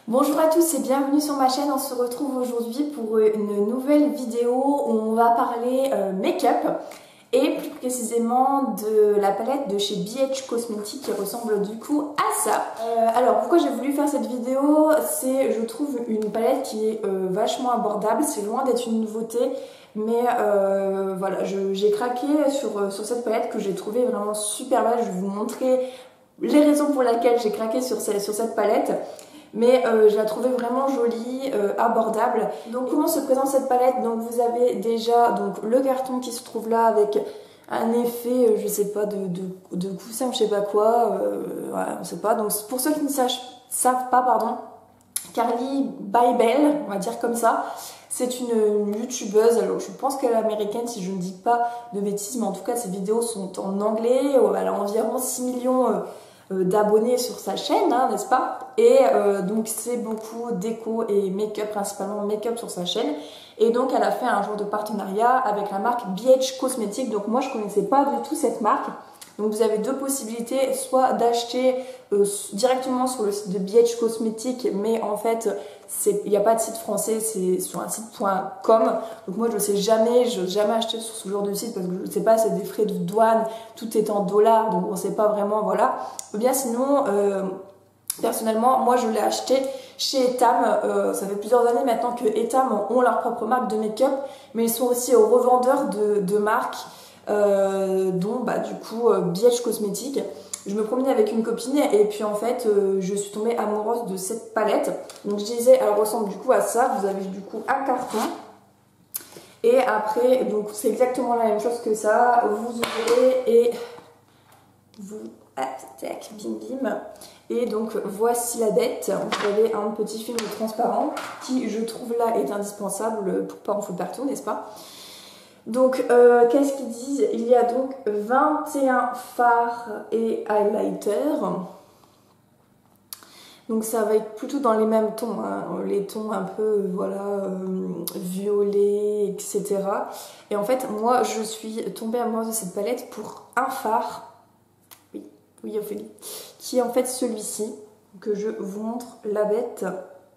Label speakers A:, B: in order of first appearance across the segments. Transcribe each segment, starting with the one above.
A: Bonjour à tous et bienvenue sur ma chaîne. On se retrouve aujourd'hui pour une nouvelle vidéo où on va parler make-up et plus précisément de la palette de chez BH Cosmetics qui ressemble du coup à ça. Alors pourquoi j'ai voulu faire cette vidéo, c'est je trouve une palette qui est vachement abordable, c'est loin d'être une nouveauté. Mais voilà, j'ai craqué sur cette palette que j'ai trouvée vraiment super belle. Je vais vous montrer les raisons pour lesquelles j'ai craqué sur cette palette. Mais je la trouvais vraiment jolie, abordable. Donc comment se présente cette palette? Donc vous avez déjà donc, le carton qui se trouve là avec un effet, je sais pas, de coussin, je sais pas quoi, voilà, on sait pas. Donc pour ceux qui ne savent pas, pardon, Carly Bybel, on va dire comme ça, c'est une youtubeuse, alors je pense qu'elle est américaine si je ne dis pas de bêtises, mais en tout cas ses vidéos sont en anglais, elle a environ 6 millions d'abonnés sur sa chaîne, hein, n'est-ce pas? Et donc c'est beaucoup déco et make-up, principalement make-up sur sa chaîne. Et donc elle a fait un genre de partenariat avec la marque BH Cosmetics. Donc moi je connaissais pas du tout cette marque. Donc vous avez deux possibilités, soit d'acheter directement sur le site de BH Cosmetics, mais en fait il n'y a pas de site français, c'est sur un site.com. Donc moi je ne sais jamais, je n'ai jamais acheté sur ce genre de site parce que je ne sais pas, c'est des frais de douane, tout est en dollars, donc on ne sait pas vraiment, voilà. Ou bien sinon, personnellement, moi je l'ai acheté chez Etam, ça fait plusieurs années maintenant que Etam ont leur propre marque de make-up, mais ils sont aussi revendeurs de marques, dont bah, du coup BH Cosmetics. Je me promenais avec une copine et puis en fait je suis tombée amoureuse de cette palette. Donc je disais, elle ressemble du coup à ça. Vous avez du coup un carton et après donc c'est exactement la même chose que ça. Vous ouvrez et vous tac, bim bim. Et donc voici la dette. Vous avez un petit film transparent qui je trouve là est indispensable pour pas en foutre partout, n'est-ce pas? Donc, qu'est-ce qu'ils disent? Il y a donc 21 fards et highlighters. Donc ça va être plutôt dans les mêmes tons, hein, les tons un peu, voilà, violets, etc. Et en fait, moi, je suis tombée amoureuse de cette palette pour un fard, oui, Ophélie, qui est en fait celui-ci, que je vous montre la bête,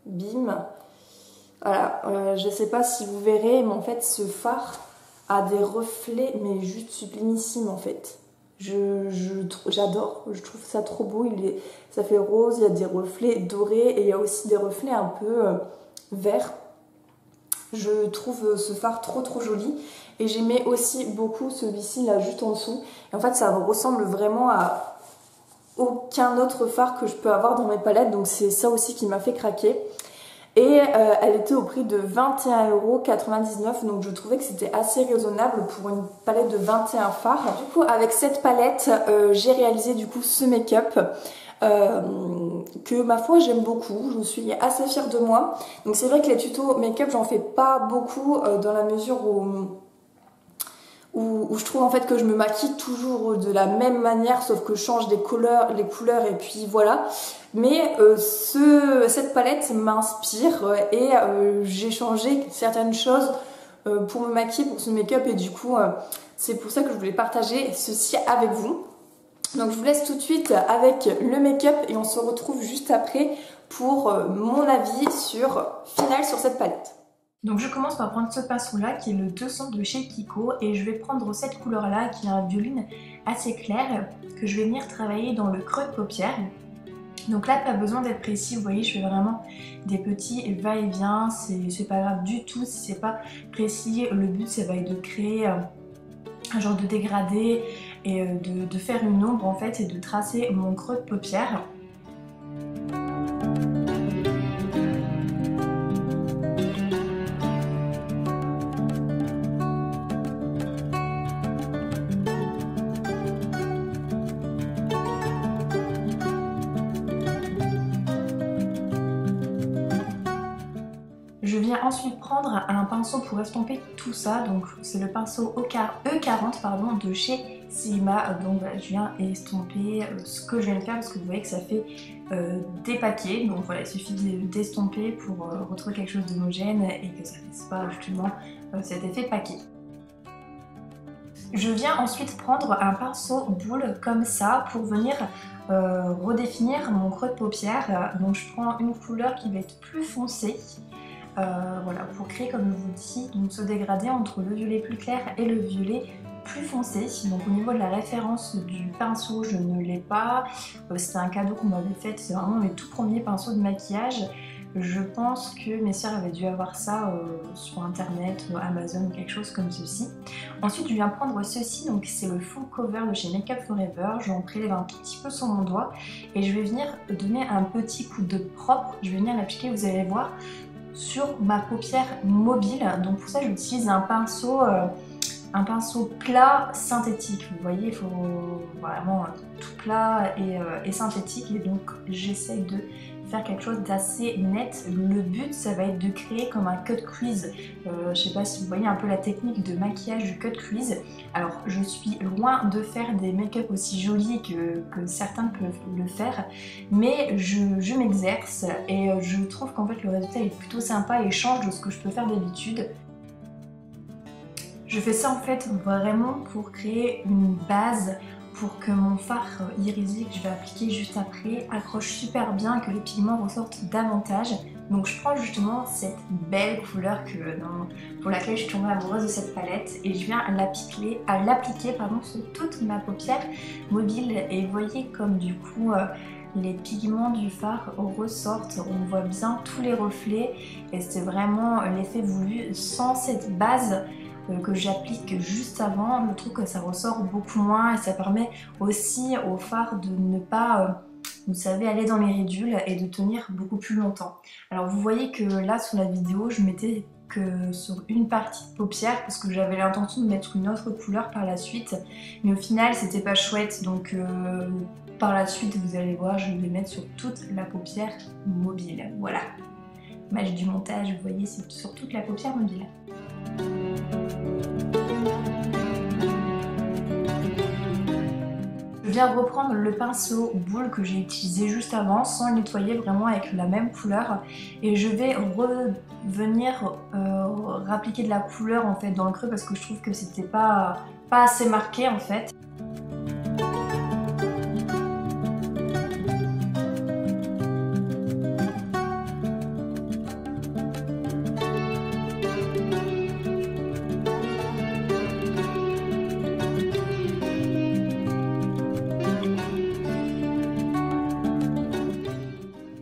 A: bim. Voilà, je sais pas si vous verrez, mais en fait, ce fard a des reflets mais juste sublimissimes en fait. J'adore, je trouve ça trop beau, ça fait rose, il y a des reflets dorés et il y a aussi des reflets un peu verts. Je trouve ce fard trop joli et j'aimais aussi beaucoup celui-ci là juste en dessous. Et en fait ça ressemble vraiment à aucun autre fard que je peux avoir dans mes palettes, donc c'est ça aussi qui m'a fait craquer. Et elle était au prix de 21,99 €, donc je trouvais que c'était assez raisonnable pour une palette de 21 fards. Du coup avec cette palette j'ai réalisé du coup ce make-up que ma foi j'aime beaucoup, je suis assez fière de moi. Donc c'est vrai que les tutos make-up j'en fais pas beaucoup dans la mesure où je trouve en fait que je me maquille toujours de la même manière sauf que je change les couleurs et puis voilà. Mais cette palette m'inspire et j'ai changé certaines choses pour me maquiller pour ce make-up et du coup c'est pour ça que je voulais partager ceci avec vous. Donc je vous laisse tout de suite avec le make-up et on se retrouve juste après pour mon avis final sur cette palette. Donc je commence par prendre ce pinceau là qui est le 200 de chez Kiko et je vais prendre cette couleur là qui est un violine assez clair que je vais venir travailler dans le creux de paupière. Donc là pas besoin d'être précis, vous voyez je fais vraiment des petits va-et-vient, c'est pas grave du tout si c'est pas précis. Le but ça va être de créer un genre de dégradé et de faire une ombre en fait et de tracer mon creux de paupière. Je viens ensuite prendre un pinceau pour estomper tout ça, donc c'est le pinceau E40 pardon, de chez Sigma. Donc je viens estomper ce que je viens de faire parce que vous voyez que ça fait des paquets. Donc voilà, il suffit d'estomper pour retrouver quelque chose d'homogène et que ça ne fasse pas justement cet effet paquet. Je viens ensuite prendre un pinceau boule comme ça pour venir
B: redéfinir mon creux de paupière. Donc je prends une couleur qui va être plus foncée. Voilà, pour créer, comme je vous dis, donc ce dégradé entre le violet plus clair et le violet plus foncé. Donc au niveau de la référence du pinceau, je ne l'ai pas. C'était un cadeau qu'on m'avait fait, c'est vraiment mes tout premiers pinceaux de maquillage. Je pense que mes soeurs avaient dû avoir ça sur internet, Amazon ou quelque chose comme ceci. Ensuite je viens prendre ceci, donc c'est le full cover de chez Make Up Forever. Je vais en prélever un tout petit peu sur mon doigt et je vais venir donner un petit coup de propre. Je vais venir l'appliquer, vous allez voir, sur ma paupière mobile. Donc pour ça j'utilise un pinceau plat synthétique. Vous voyez, il faut vraiment tout plat et synthétique, et donc j'essaye de faire quelque chose d'assez net. Le but, ça va être de créer comme un cut crease. Je sais pas si vous voyez un peu la technique de maquillage du cut crease. Alors je suis loin de faire des make-up aussi jolis que certains peuvent le faire, mais je m'exerce et je trouve qu'en fait le résultat est plutôt sympa et change de ce que je peux faire d'habitude. Je fais ça en fait vraiment pour créer une base pour que mon fard irisé que je vais appliquer juste après accroche super bien et que les pigments ressortent davantage. Donc je prends justement cette belle couleur pour laquelle je suis tombée amoureuse de cette palette et je viens l'appliquer sur toute ma paupière mobile. Et vous voyez comme du coup les pigments du fard ressortent, on voit bien tous les reflets et c'est vraiment l'effet voulu. Sans cette base que j'applique juste avant, je trouve que ça ressort beaucoup moins et ça permet aussi au fard de ne pas, vous savez, aller dans les ridules et de tenir beaucoup plus longtemps. Alors vous voyez que là sur la vidéo, je mettais que sur une partie de paupière parce que j'avais l'intention de mettre une autre couleur par la suite, mais au final c'était pas chouette, donc par la suite vous allez voir, je vais mettre sur toute la paupière mobile. Voilà, magie du montage, vous voyez, c'est sur toute la paupière mobile. Je viens reprendre le pinceau boule que j'ai utilisé juste avant sans le nettoyer, vraiment avec la même couleur, et je vais revenir rappliquer de la couleur en fait dans le creux parce que je trouve que c'était pas assez marqué en fait.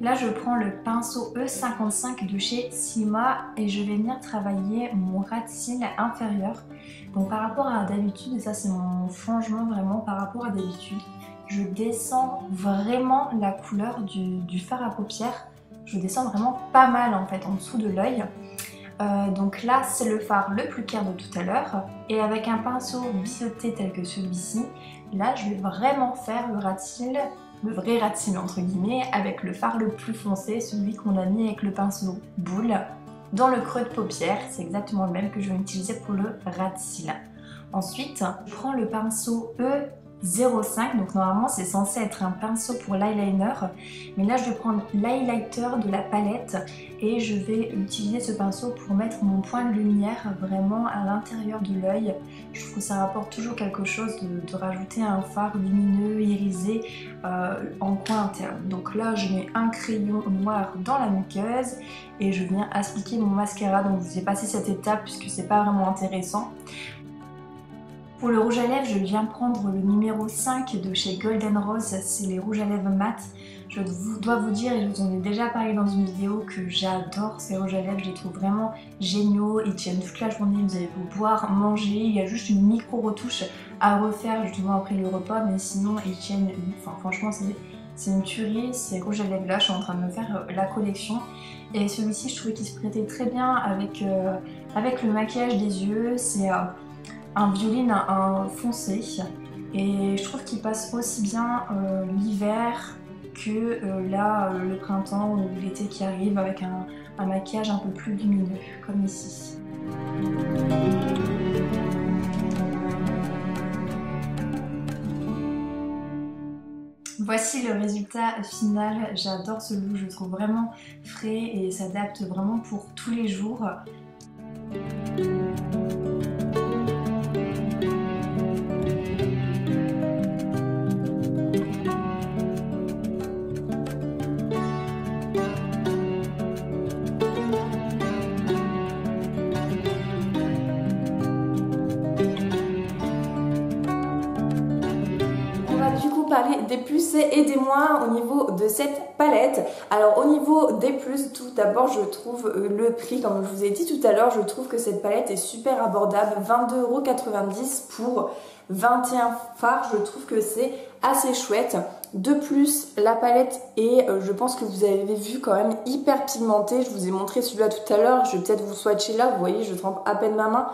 B: Là, je prends le pinceau E55 de chez Sigma et je vais venir travailler mon ras de cils inférieur. Donc par rapport à d'habitude, et ça c'est mon changement vraiment par rapport à d'habitude, je descends vraiment la couleur du fard à paupières. Je descends vraiment pas mal en fait en dessous de l'œil. Donc là c'est le fard le plus clair de tout à l'heure et avec un pinceau biseauté tel que celui-ci, là je vais vraiment faire le ras de cils, le vrai ras de cils entre guillemets, avec le fard le plus foncé, celui qu'on a mis avec le pinceau boule dans le creux de paupière. C'est exactement le même que je vais utiliser pour le ras de cils. Ensuite je prends le pinceau E05, donc normalement c'est censé être un pinceau pour l'eyeliner, mais là je vais prendre l'highlighter de la palette et je vais utiliser ce pinceau pour mettre mon point de lumière vraiment à l'intérieur de l'œil. Je trouve que ça rapporte toujours quelque chose de rajouter un fard lumineux, irisé en coin interne. Donc là je mets un crayon noir dans la muqueuse et je viens appliquer mon mascara. Donc je vous ai passé cette étape puisque c'est pas vraiment intéressant. Pour le rouge à lèvres, je viens prendre le numéro 5 de chez Golden Rose, c'est les rouges à lèvres mat. Je dois vous dire, et je vous en ai déjà parlé dans une vidéo, que j'adore ces rouges à lèvres, je les trouve vraiment géniaux, ils tiennent toute la journée, vous allez vous boire, manger, il y a juste une micro retouche à refaire justement après le repas, mais sinon ils tiennent, enfin franchement c'est une tuerie. Ces rouges à lèvres là, je suis en train de me faire la collection, et celui-ci je trouvais qu'il se prêtait très bien avec le maquillage des yeux. C'est un violet foncé et je trouve qu'il passe aussi bien l'hiver que là le printemps ou l'été qui arrive avec un maquillage un peu plus lumineux comme ici. Voici le résultat final. J'adore ce look, je le trouve vraiment frais et s'adapte vraiment pour tous les jours.
A: parler des plus et des moins au niveau de cette palette. Alors au niveau des plus, tout d'abord je trouve le prix, comme je vous ai dit tout à l'heure, je trouve que cette palette est super abordable, 22,90 € pour 21 fards, je trouve que c'est assez chouette. De plus, la palette est, je pense que vous avez vu quand même, hyper pigmentée. Je vous ai montré celui-là tout à l'heure, je vais peut-être vous swatcher là, vous voyez, je trempe à peine ma main.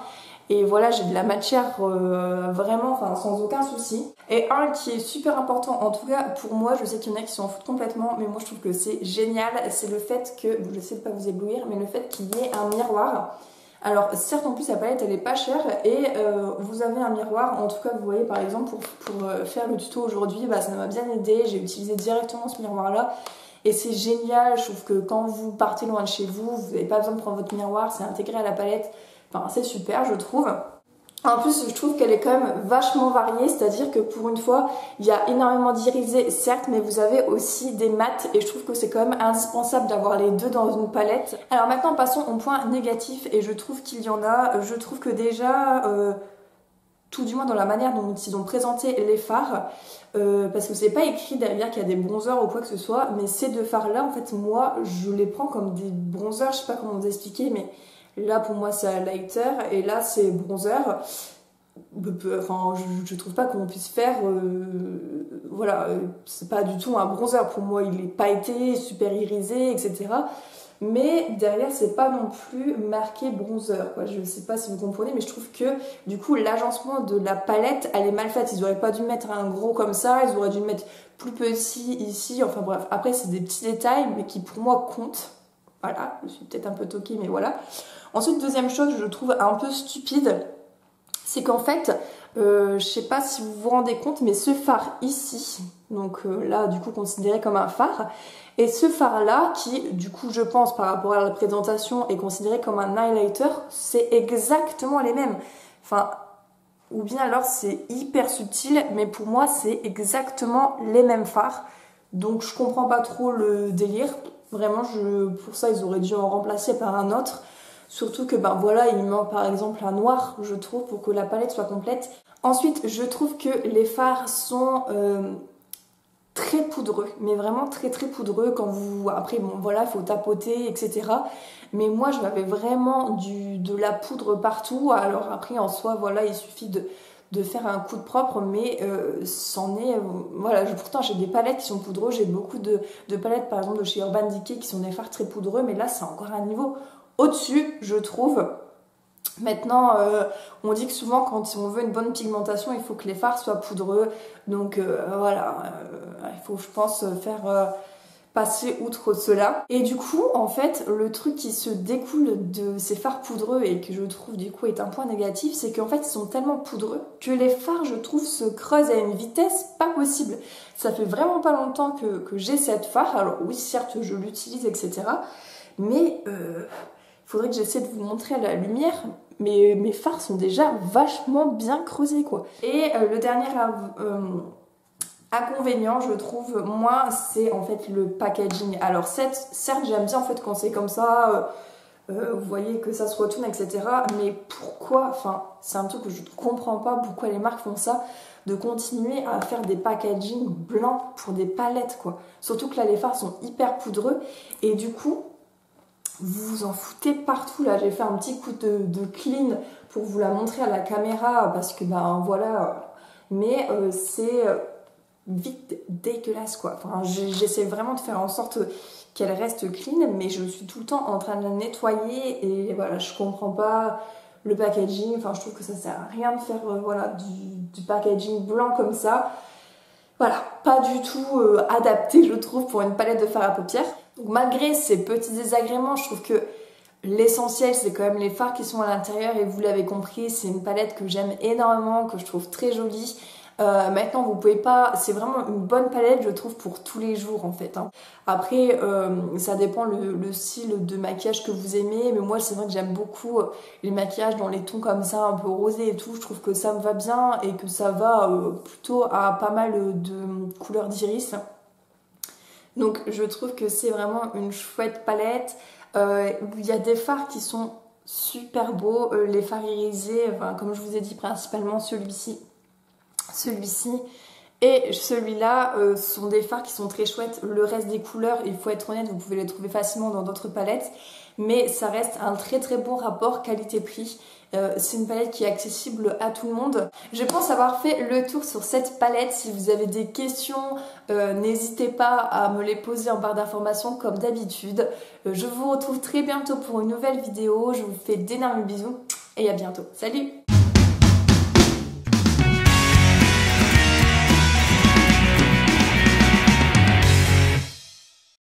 A: Et voilà, j'ai de la matière vraiment, enfin sans aucun souci. Et un qui est super important, en tout cas pour moi, je sais qu'il y en a qui s'en foutent complètement, mais moi je trouve que c'est génial, c'est le fait que, je sais pas vous éblouir, mais le fait qu'il y ait un miroir. Alors certes en plus la palette elle est pas chère et vous avez un miroir, en tout cas vous voyez par exemple pour faire le tuto aujourd'hui, bah, ça m'a bien aidé, j'ai utilisé directement ce miroir là et c'est génial. Je trouve que quand vous partez loin de chez vous, vous n'avez pas besoin de prendre votre miroir, c'est intégré à la palette, enfin c'est super je trouve. En plus, je trouve qu'elle est quand même vachement variée, c'est-à-dire que pour une fois, il y a énormément d'irisé, certes, mais vous avez aussi des mats et je trouve que c'est quand même indispensable d'avoir les deux dans une palette. Alors maintenant, passons au point négatif et je trouve qu'il y en a. Je trouve que déjà, tout du moins dans la manière dont ils ont présenté les fards, parce que c'est pas écrit derrière qu'il y a des bronzers ou quoi que ce soit, mais ces deux fards-là, en fait, moi, je les prends comme des bronzers, je sais pas comment vous expliquer, mais... Là pour moi c'est lighter et là c'est bronzer. Enfin je trouve pas qu'on puisse faire voilà, c'est pas du tout un bronzer pour moi, il est pailleté, super irisé, etc. Mais derrière c'est pas non plus marqué bronzer quoi. Je sais pas si vous comprenez, mais je trouve que du coup l'agencement de la palette elle est mal faite. Ils auraient pas dû mettre un gros comme ça, ils auraient dû mettre plus petit ici, enfin bref, après c'est des petits détails mais qui pour moi comptent. Voilà, je suis peut-être un peu toquée mais voilà. Ensuite, deuxième chose que je trouve un peu stupide, c'est qu'en fait, je sais pas si vous vous rendez compte, mais ce phare ici, donc là du coup considéré comme un phare, et ce phare là qui du coup je pense par rapport à la présentation est considéré comme un highlighter, c'est exactement les mêmes. Enfin, ou bien alors c'est hyper subtil, mais pour moi c'est exactement les mêmes phares. Donc je comprends pas trop le délire. Vraiment, pour ça ils auraient dû en remplacer par un autre. Surtout que ben voilà, il manque par exemple un noir, je trouve, pour que la palette soit complète. Ensuite, je trouve que les fards sont très poudreux, mais vraiment très très poudreux. Quand vous, après bon voilà, il faut tapoter, etc. Mais moi, je m'avais vraiment de la poudre partout. Alors après, en soi, voilà, il suffit de faire un coup de propre, mais c'en est... voilà, pourtant j'ai des palettes qui sont poudreux, j'ai beaucoup de palettes par exemple de chez Urban Decay qui sont des fards très poudreux, mais là c'est encore un niveau au-dessus, je trouve. Maintenant, on dit que souvent quand on veut une bonne pigmentation, il faut que les fards soient poudreux. Donc voilà, il faut je pense faire passer outre cela. Et du coup, en fait, le truc qui se découle de ces fards poudreux et que je trouve du coup est un point négatif, c'est qu'en fait ils sont tellement poudreux que les fards, je trouve, se creusent à une vitesse pas possible. Ça fait vraiment pas longtemps que j'ai cette fard. Alors oui, certes, je l'utilise, etc. Mais... faudrait que j'essaie de vous montrer à la lumière, mais mes fards sont déjà vachement bien creusés quoi. Et le dernier inconvénient, je trouve, moi, c'est en fait le packaging. Alors certes j'aime bien en fait quand c'est comme ça, vous voyez que ça se retourne, etc. Mais pourquoi, enfin, c'est un truc que je ne comprends pas pourquoi les marques font ça, de continuer à faire des packaging blancs pour des palettes quoi. Surtout que là les fards sont hyper poudreux et du coup, vous vous en foutez partout. Là j'ai fait un petit coup de clean pour vous la montrer à la caméra parce que ben voilà, mais c'est vite dégueulasse quoi. Enfin, j'essaie vraiment de faire en sorte qu'elle reste clean, mais je suis tout le temps en train de la nettoyer et voilà, je comprends pas le packaging. Enfin, je trouve que ça sert à rien de faire voilà, du packaging blanc comme ça. Voilà, pas du tout adapté je trouve pour une palette de fard à paupières. Donc malgré ces petits désagréments, je trouve que l'essentiel c'est quand même les fards qui sont à l'intérieur et vous l'avez compris, c'est une palette que j'aime énormément, que je trouve très jolie. Maintenant vous pouvez pas, c'est vraiment une bonne palette je trouve pour tous les jours en fait. Hein. Après ça dépend le style de maquillage que vous aimez, mais moi c'est vrai que j'aime beaucoup les maquillages dans les tons comme ça un peu rosés et tout, je trouve que ça me va bien et que ça va plutôt à pas mal de couleurs d'iris. Donc je trouve que c'est vraiment une chouette palette. Il y a des fards qui sont super beaux, les fards irisés, enfin, comme je vous ai dit principalement celui-ci Et celui-là, ce sont des fards qui sont très chouettes. Le reste des couleurs, il faut être honnête, vous pouvez les trouver facilement dans d'autres palettes. Mais ça reste un très très bon rapport qualité-prix. C'est une palette qui est accessible à tout le monde. Je pense avoir fait le tour sur cette palette. Si vous avez des questions, n'hésitez pas à me les poser en barre d'informations comme d'habitude. Je vous retrouve très bientôt pour une nouvelle vidéo. Je vous fais d'énormes bisous et à bientôt. Salut!